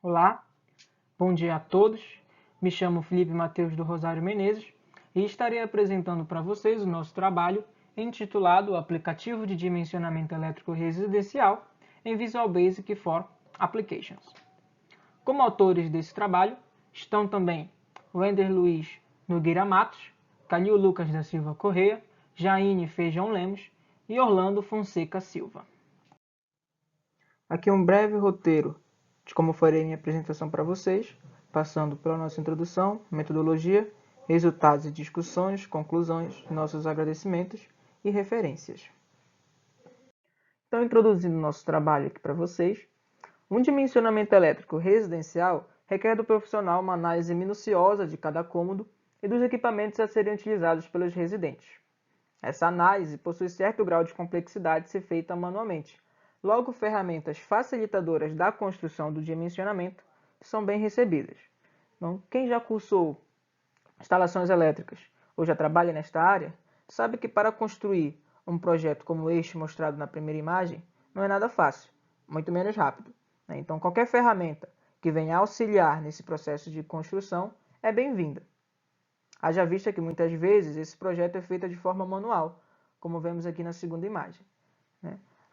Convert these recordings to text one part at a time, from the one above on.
Olá, bom dia a todos. Me chamo Felipe Mateus do Rosário Menezes e estarei apresentando para vocês o nosso trabalho intitulado Aplicativo de Dimensionamento Elétrico Residencial em Visual Basic for Applications. Como autores desse trabalho estão também Wender Luiz Nogueira Matos, Calil Lucas da Silva Correia, Jaine Feijão Lemos e Orlando Fonseca Silva. Aqui um breve roteiro de como farei minha apresentação para vocês, passando pela nossa introdução, metodologia, resultados e discussões, conclusões, nossos agradecimentos e referências. Então, introduzindo nosso trabalho aqui para vocês, um dimensionamento elétrico residencial requer do profissional uma análise minuciosa de cada cômodo e dos equipamentos a serem utilizados pelos residentes. Essa análise possui certo grau de complexidade se feita manualmente. Logo, ferramentas facilitadoras da construção do dimensionamento são bem recebidas. Então, quem já cursou instalações elétricas ou já trabalha nesta área, sabe que para construir um projeto como este mostrado na primeira imagem, não é nada fácil, muito menos rápido. Então, qualquer ferramenta que venha auxiliar nesse processo de construção é bem-vinda. Haja vista que muitas vezes esse projeto é feito de forma manual, como vemos aqui na segunda imagem.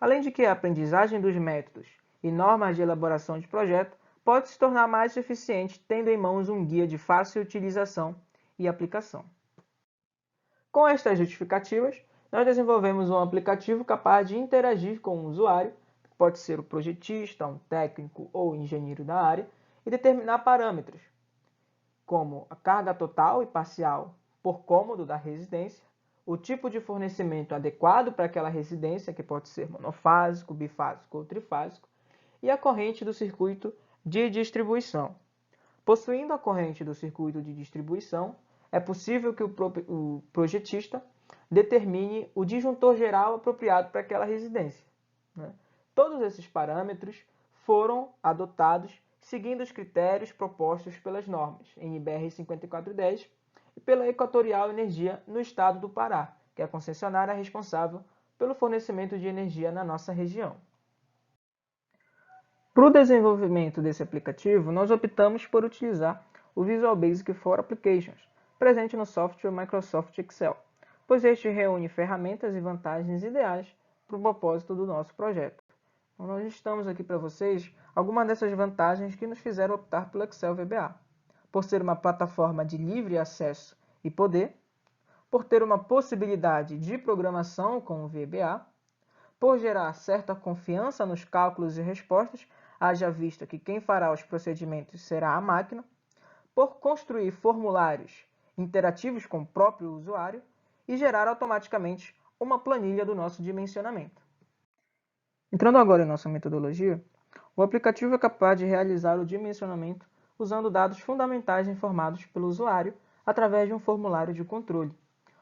Além de que a aprendizagem dos métodos e normas de elaboração de projeto pode se tornar mais eficiente tendo em mãos um guia de fácil utilização e aplicação. Com estas justificativas, nós desenvolvemos um aplicativo capaz de interagir com o usuário, que pode ser o projetista, um técnico ou engenheiro da área, e determinar parâmetros, como a carga total e parcial por cômodo da residência, o tipo de fornecimento adequado para aquela residência, que pode ser monofásico, bifásico ou trifásico, e a corrente do circuito de distribuição. Possuindo a corrente do circuito de distribuição, é possível que o projetista determine o disjuntor geral apropriado para aquela residência. Todos esses parâmetros foram adotados seguindo os critérios propostos pelas normas NBR 5410 e pela Equatorial Energia no estado do Pará, que é a concessionária responsável pelo fornecimento de energia na nossa região. Para o desenvolvimento desse aplicativo, nós optamos por utilizar o Visual Basic for Applications, presente no software Microsoft Excel, pois este reúne ferramentas e vantagens ideais para o propósito do nosso projeto. Então, nós estamos aqui para vocês algumas dessas vantagens que nos fizeram optar pelo Excel VBA. Por ser uma plataforma de livre acesso e poder, por ter uma possibilidade de programação com o VBA, por gerar certa confiança nos cálculos e respostas, haja vista que quem fará os procedimentos será a máquina, por construir formulários interativos com o próprio usuário e gerar automaticamente uma planilha do nosso dimensionamento. Entrando agora em nossa metodologia, o aplicativo é capaz de realizar o dimensionamento usando dados fundamentais informados pelo usuário através de um formulário de controle,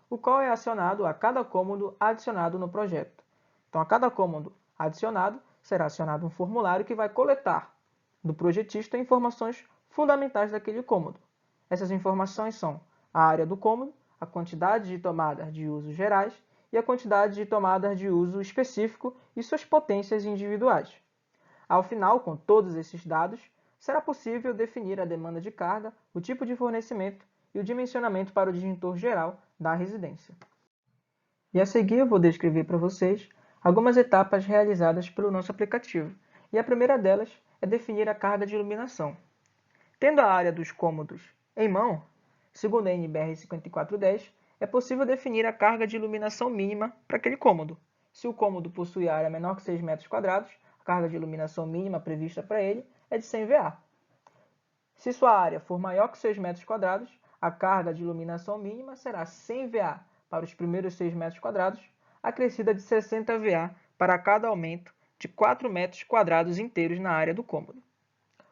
o qual é acionado a cada cômodo adicionado no projeto. Então, a cada cômodo adicionado, será acionado um formulário que vai coletar do projetista informações fundamentais daquele cômodo. Essas informações são a área do cômodo, a quantidade de tomadas de uso gerais e a quantidade de tomadas de uso específico e suas potências individuais. Ao final, com todos esses dados, será possível definir a demanda de carga, o tipo de fornecimento e o dimensionamento para o disjuntor geral da residência. E a seguir eu vou descrever para vocês algumas etapas realizadas pelo nosso aplicativo, e a primeira delas é definir a carga de iluminação. Tendo a área dos cômodos em mão, segundo a NBR 5410, é possível definir a carga de iluminação mínima para aquele cômodo. Se o cômodo possui área menor que 6 metros quadrados, a carga de iluminação mínima prevista para ele é de 100 VA. Se sua área for maior que 6 metros quadrados, a carga de iluminação mínima será 100 VA para os primeiros 6 metros quadrados, acrescida de 60 VA para cada aumento de 4 metros quadrados inteiros na área do cômodo.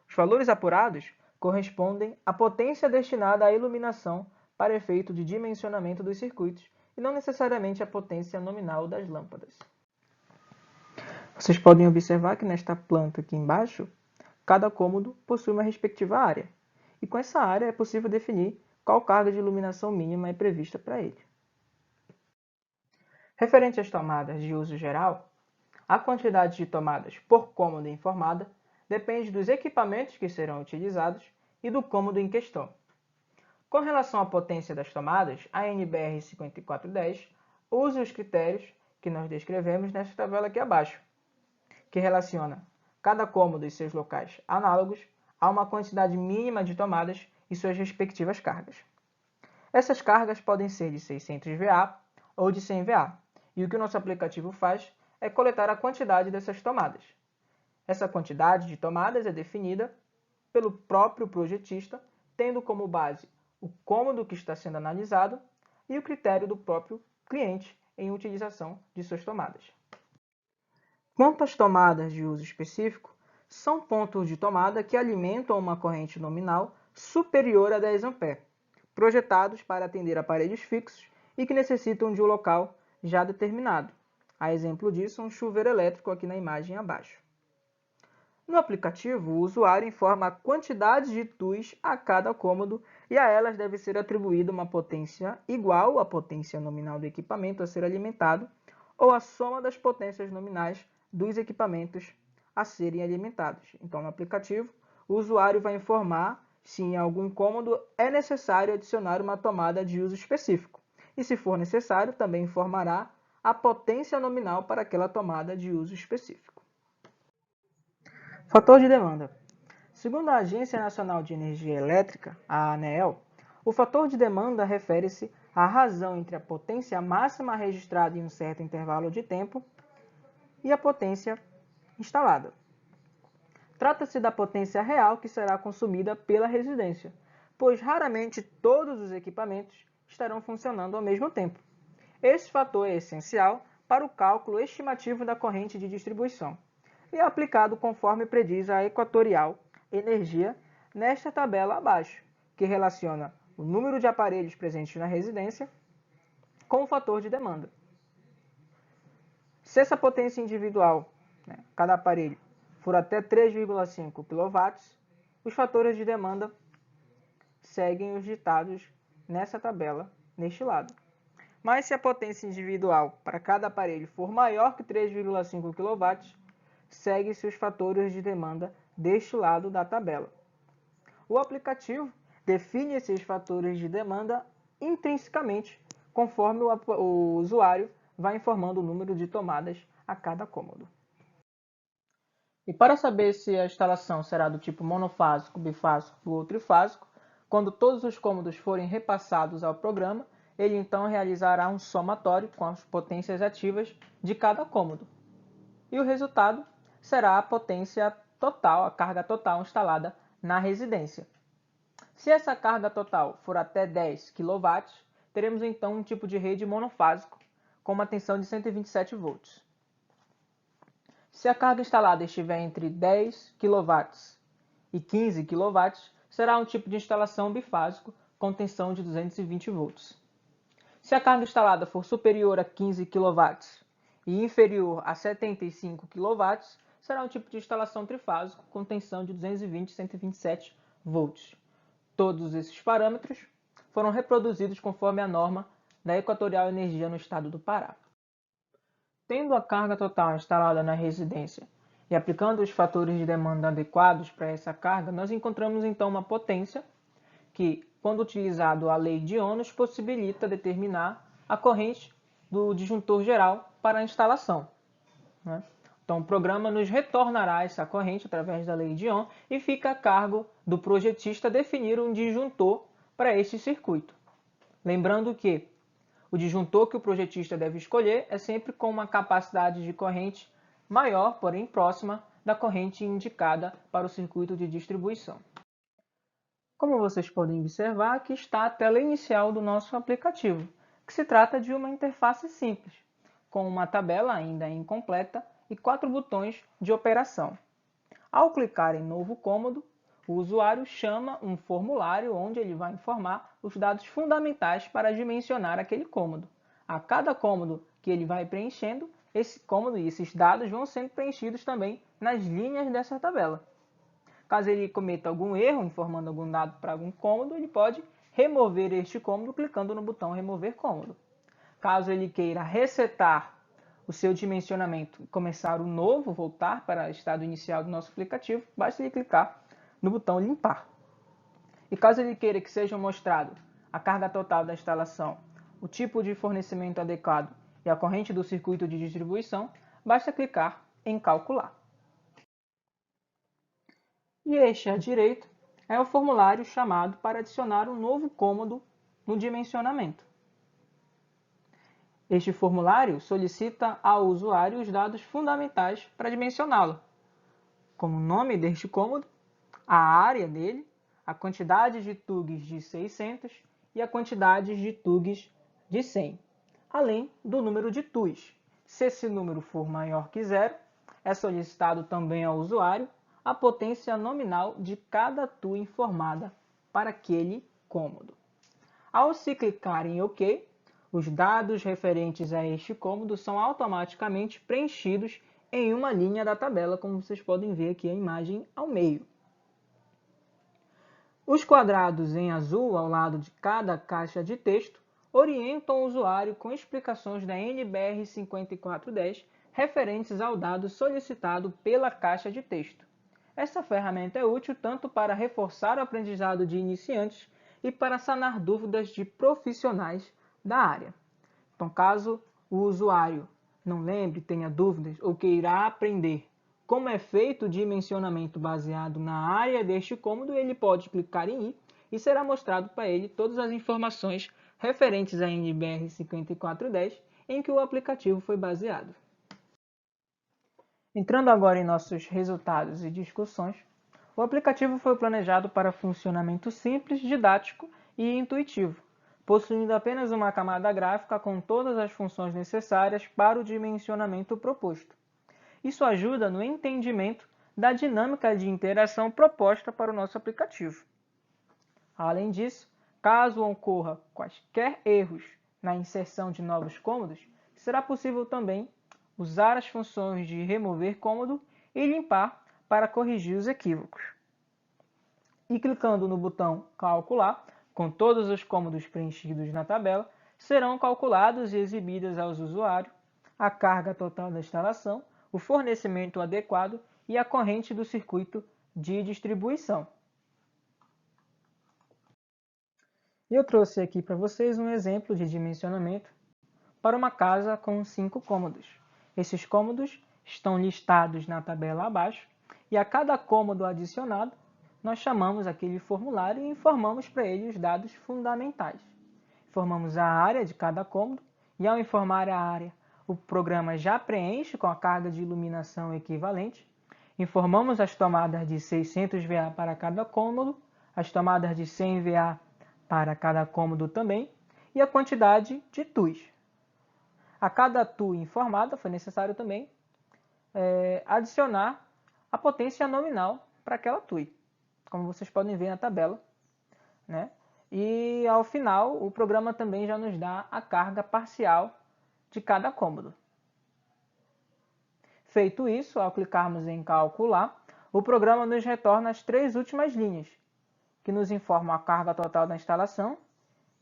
Os valores apurados correspondem à potência destinada à iluminação para efeito de dimensionamento dos circuitos e não necessariamente à potência nominal das lâmpadas. Vocês podem observar que nesta planta aqui embaixo, cada cômodo possui uma respectiva área, e com essa área é possível definir qual carga de iluminação mínima é prevista para ele. Referente às tomadas de uso geral, a quantidade de tomadas por cômodo informada depende dos equipamentos que serão utilizados e do cômodo em questão. Com relação à potência das tomadas, a NBR 5410 usa os critérios que nós descrevemos nesta tabela aqui abaixo, que relaciona cada cômodo e seus locais análogos a uma quantidade mínima de tomadas e suas respectivas cargas. Essas cargas podem ser de 600 VA ou de 100 VA, e o que o nosso aplicativo faz é coletar a quantidade dessas tomadas. Essa quantidade de tomadas é definida pelo próprio projetista, tendo como base o cômodo que está sendo analisado e o critério do próprio cliente em utilização de suas tomadas. Quanto às tomadas de uso específico, são pontos de tomada que alimentam uma corrente nominal superior a 10 A, projetados para atender aparelhos fixos e que necessitam de um local já determinado. A exemplo disso, um chuveiro elétrico aqui na imagem abaixo. No aplicativo, o usuário informa a quantidade de TUs a cada cômodo e a elas deve ser atribuída uma potência igual à potência nominal do equipamento a ser alimentado ou a soma das potências nominais dos equipamentos a serem alimentados. Então, no aplicativo, o usuário vai informar se em algum cômodo é necessário adicionar uma tomada de uso específico. E, se for necessário, também informará a potência nominal para aquela tomada de uso específico. Fator de demanda. Segundo a Agência Nacional de Energia Elétrica, a ANEEL, o fator de demanda refere-se à razão entre a potência máxima registrada em um certo intervalo de tempo e a potência instalada. Trata-se da potência real que será consumida pela residência, pois raramente todos os equipamentos estarão funcionando ao mesmo tempo. Esse fator é essencial para o cálculo estimativo da corrente de distribuição e é aplicado conforme prediz a Equatorial Energia nesta tabela abaixo, que relaciona o número de aparelhos presentes na residência com o fator de demanda. Se essa potência individual, cada aparelho, for até 3,5 kW, os fatores de demanda seguem os ditados nessa tabela, neste lado. Mas se a potência individual para cada aparelho for maior que 3,5 kW, segue-se os fatores de demanda deste lado da tabela. O aplicativo define esses fatores de demanda intrinsecamente, conforme o usuário vai informando o número de tomadas a cada cômodo. E para saber se a instalação será do tipo monofásico, bifásico ou trifásico, quando todos os cômodos forem repassados ao programa, ele então realizará um somatório com as potências ativas de cada cômodo. E o resultado será a potência total, a carga total instalada na residência. Se essa carga total for até 10 kW, teremos então um tipo de rede monofásico com uma tensão de 127 volts. Se a carga instalada estiver entre 10 kW e 15 kW, será um tipo de instalação bifásico com tensão de 220 volts. Se a carga instalada for superior a 15 kW e inferior a 75 kW, será um tipo de instalação trifásico com tensão de 220 e 127 volts. Todos esses parâmetros foram reproduzidos conforme a norma da Equatorial Energia no estado do Pará. Tendo a carga total instalada na residência e aplicando os fatores de demanda adequados para essa carga, nós encontramos então uma potência que, quando utilizado a lei de Ohms, possibilita determinar a corrente do disjuntor geral para a instalação. Então, o programa nos retornará essa corrente através da lei de Ohm e fica a cargo do projetista definir um disjuntor para este circuito. Lembrando que o disjuntor que o projetista deve escolher é sempre com uma capacidade de corrente maior, porém próxima, da corrente indicada para o circuito de distribuição. Como vocês podem observar, aqui está a tela inicial do nosso aplicativo, que se trata de uma interface simples, com uma tabela ainda incompleta e 4 botões de operação. Ao clicar em Novo Cômodo, o usuário chama um formulário onde ele vai informar os dados fundamentais para dimensionar aquele cômodo. A cada cômodo que ele vai preenchendo, esse cômodo e esses dados vão sendo preenchidos também nas linhas dessa tabela. Caso ele cometa algum erro, informando algum dado para algum cômodo, ele pode remover este cômodo clicando no botão Remover Cômodo. Caso ele queira resetar o seu dimensionamento e começar o novo, voltar para o estado inicial do nosso aplicativo, basta ele clicar no botão limpar. E caso ele queira que seja mostrado a carga total da instalação, o tipo de fornecimento adequado e a corrente do circuito de distribuição, basta clicar em calcular. E este à direita é o formulário chamado para adicionar um novo cômodo no dimensionamento. Este formulário solicita ao usuário os dados fundamentais para dimensioná-lo, como o nome deste cômodo, a área dele, a quantidade de tugs de 600 e a quantidade de tugs de 100, além do número de TUs. Se esse número for maior que 0, é solicitado também ao usuário a potência nominal de cada TU informada para aquele cômodo. Ao se clicar em OK, os dados referentes a este cômodo são automaticamente preenchidos em uma linha da tabela, como vocês podem ver aqui a imagem ao meio. Os quadrados em azul ao lado de cada caixa de texto orientam o usuário com explicações da NBR 5410 referentes ao dado solicitado pela caixa de texto. Essa ferramenta é útil tanto para reforçar o aprendizado de iniciantes e para sanar dúvidas de profissionais da área. Então, caso o usuário não lembre, tenha dúvidas ou queira aprender como é feito o dimensionamento baseado na área deste cômodo, ele pode clicar em I e será mostrado para ele todas as informações referentes à NBR 5410 em que o aplicativo foi baseado. Entrando agora em nossos resultados e discussões, o aplicativo foi planejado para funcionamento simples, didático e intuitivo, possuindo apenas uma camada gráfica com todas as funções necessárias para o dimensionamento proposto. Isso ajuda no entendimento da dinâmica de interação proposta para o nosso aplicativo. Além disso, caso ocorra quaisquer erros na inserção de novos cômodos, será possível também usar as funções de remover cômodo e limpar para corrigir os equívocos. E clicando no botão calcular, com todos os cômodos preenchidos na tabela, serão calculados e exibidas aos usuários a carga total da instalação, o fornecimento adequado e a corrente do circuito de distribuição. Eu trouxe aqui para vocês um exemplo de dimensionamento para uma casa com 5 cômodos. Esses cômodos estão listados na tabela abaixo e a cada cômodo adicionado, nós chamamos aquele formulário e informamos para ele os dados fundamentais. Informamos a área de cada cômodo e ao informar a área, o programa já preenche com a carga de iluminação equivalente. Informamos as tomadas de 600 VA para cada cômodo, as tomadas de 100 VA para cada cômodo também e a quantidade de TUs. A cada TU informada foi necessário também adicionar a potência nominal para aquela TUI, como vocês podem ver na tabela, né? E ao final o programa também já nos dá a carga parcial de cada cômodo. Feito isso, ao clicarmos em calcular, o programa nos retorna as 3 últimas linhas, que nos informam a carga total da instalação,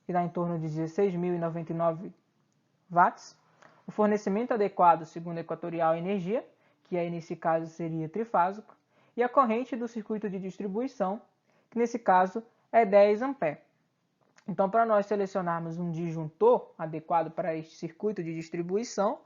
que dá em torno de 16.099 watts, o fornecimento adequado segundo Equatorial Energia, que aí nesse caso seria trifásico, e a corrente do circuito de distribuição, que nesse caso é 10 A. Então, para nós selecionarmos um disjuntor adequado para este circuito de distribuição,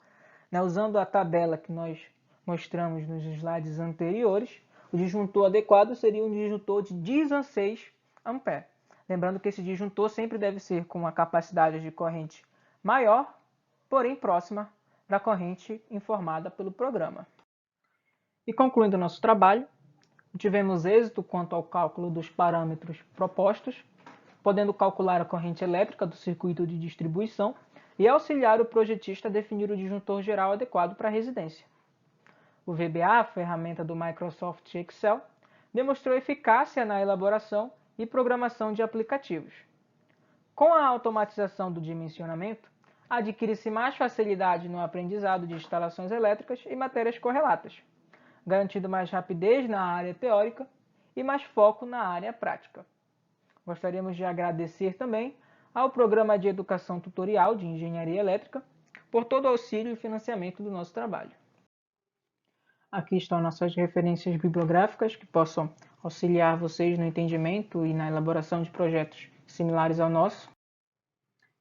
né, usando a tabela que nós mostramos nos slides anteriores, o disjuntor adequado seria um disjuntor de 16 A. Lembrando que esse disjuntor sempre deve ser com uma capacidade de corrente maior, porém próxima da corrente informada pelo programa. E concluindo o nosso trabalho, tivemos êxito quanto ao cálculo dos parâmetros propostos, podendo calcular a corrente elétrica do circuito de distribuição e auxiliar o projetista a definir o disjuntor geral adequado para a residência. O VBA, a ferramenta do Microsoft Excel, demonstrou eficácia na elaboração e programação de aplicativos. Com a automatização do dimensionamento, adquire-se mais facilidade no aprendizado de instalações elétricas e matérias correlatas, garantindo mais rapidez na área teórica e mais foco na área prática. Gostaríamos de agradecer também ao Programa de Educação Tutorial de Engenharia Elétrica por todo o auxílio e financiamento do nosso trabalho. Aqui estão nossas referências bibliográficas que possam auxiliar vocês no entendimento e na elaboração de projetos similares ao nosso.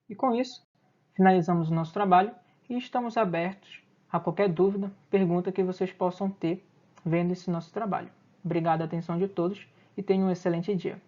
E com isso, finalizamos o nosso trabalho e estamos abertos a qualquer dúvida, pergunta que vocês possam ter vendo esse nosso trabalho. Obrigado à atenção de todos e tenham um excelente dia.